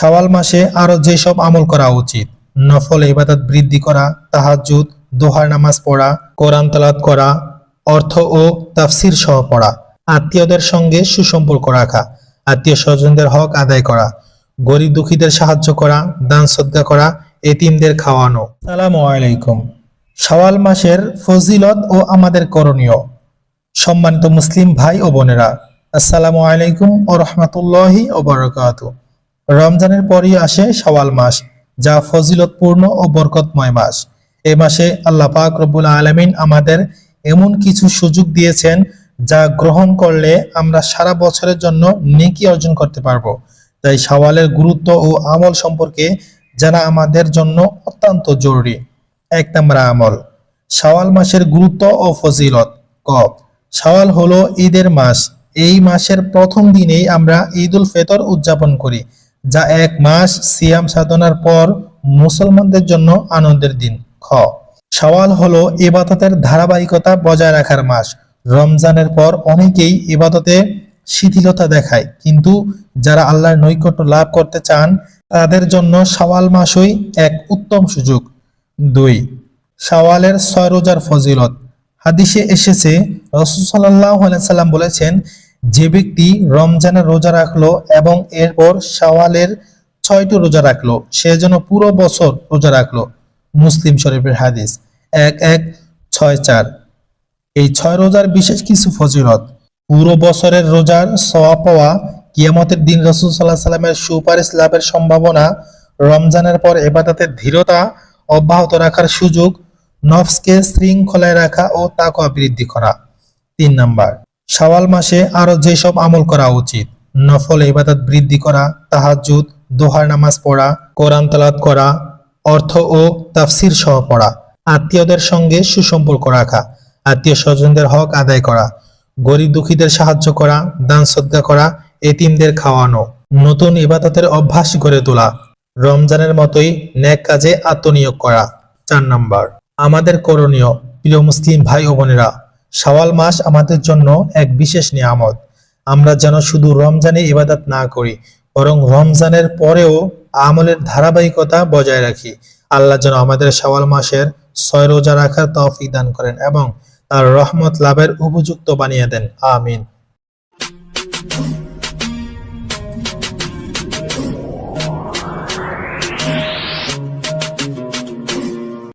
শাওয়াল মাসে আরো যেসব আমল করা উচিত: নফল ইবাদত বৃদ্ধি করা, তাহাজ্জুদ, দোহার নামাজ পড়া, কোরআন তেলাওয়াত করা, অর্থ ও তাফসির সহ পড়া, আত্মীয়দের সঙ্গে সুসম্পর্ক রাখা, আত্মীয় স্বজনদের হক আদায় করা, গরিব দুঃখীদের সাহায্য করা, দান সদকা করা, এতিমদের খাওয়ানো। আসসালামু আলাইকুম। শাওয়াল মাসের ফজিলত ও আমাদের করণীয়। সম্মানিত মুসলিম ভাই ও বোনেরা, আসসালামু আলাইকুম ও রহমতুল্লাহি ও বারাকাতুহু। রমজানের পরই আসে শাওয়াল মাস, যা ফজিলতপূর্ণ ও বরকতময় মাস। এই মাসে আল্লাহ পাক রব্বুল আলামিন আমাদের এমন কিছু সুযোগ দিয়েছেন যা গ্রহণ করলে আমরা সারা বছরের জন্য নেকি অর্জন করতে পারবো। তাই শাওয়ালের গুরুত্ব ও আমল সম্পর্কে জানা আমাদের জন্য অত্যন্ত জরুরি। 1 নম্বর আমল, শাওয়াল মাসের গুরুত্ব ও ফজিলত। ক, শাওয়াল হলো ঈদের মাস। এই মাসের প্রথম দিনেই আমরা ঈদ উল ফিতর উদযাপন করি, যা এক মাস সিয়াম সাধনার পর মুসলমানদের জন্য আনন্দের দিন। খ, শাওয়াল হলো ইবাদতের ধারাবাহিকতা বজায় রাখার মাস। রমজানের পর অনেকেই ইবাদতে শিথিলতা দেখায়, কিন্তু যারা আল্লাহর নৈকট্য লাভ করতে চান তাদের জন্য শাওয়াল মাসই এক উত্তম সুযোগ। 2, শাওয়ালের 6 রোজার ফজিলত। হাদিসে এসেছে, রাসূল সাল্লাল্লাহু আলাইহি সাল্লাম বলেছেন, যে ব্যক্তি রমজানের রোজা রাখলো এবং এরপর শাওয়ালের 6টি রোজা রাখলো, সে যেন পুরো বছর রোজা রাখলো। মুসলিম শরীফের হাদিস 1164। এই 6 রোজার বিশেষ কিছু ফজিলত: পুরো বছরের রোজার সওয়াব পাওয়া, কিয়ামতের দিন রাসূল সাল্লাল্লাহু আলাইহি সাল্লামের সুপারিশ লাভের সম্ভাবনা, রমজানের পর ইবাদতের ধীরতা অব্যাহত রাখার সুযোগ, নফসকে শৃঙ্খলায় রাখা ও তাকওয়া বৃদ্ধি করা। 3 নাম্বার, শাওয়াল মাসে আরো যেসব আমল করা উচিত: নফল ইবাদত বৃদ্ধি করা, তাহাজ্জুদ, দোহার নামাজ পড়া, কোরআন তেলাওয়াত করা, অর্থ ও তাফসির সহ পড়া, আত্মীয়দের সঙ্গে সুসম্পর্ক রাখা, আত্মীয় স্বজনদের হক আদায় করা, গরিব দুঃখীদের সাহায্য করা, দান সদকা করা, এতিমদের খাওয়ানো। নতুন ইবাদতের অভ্যাস গড়ে তোলা, রমজানের মতোই নেক কাজে আত্মনিয়োগ করা। 4 নাম্বার, আমাদের করণীয়। প্রিয় মুসলিম ভাই ও বোনেরা, শাওয়াল মাস আমাদের জন্য এক বিশেষ নিয়ামত। আমরা যেন শুধু রমজানে ইবাদত না করি, বরং রমজানের পরেও আমলের ধারাবাহিকতা বজায় রাখি। আল্লাহ যেন আমাদের শাওয়াল মাসের 6 রোজা রাখার তৌফিক দান করেন এবং তার রহমত লাভের উপযুক্ত বানিয়ে দেন। আমিন।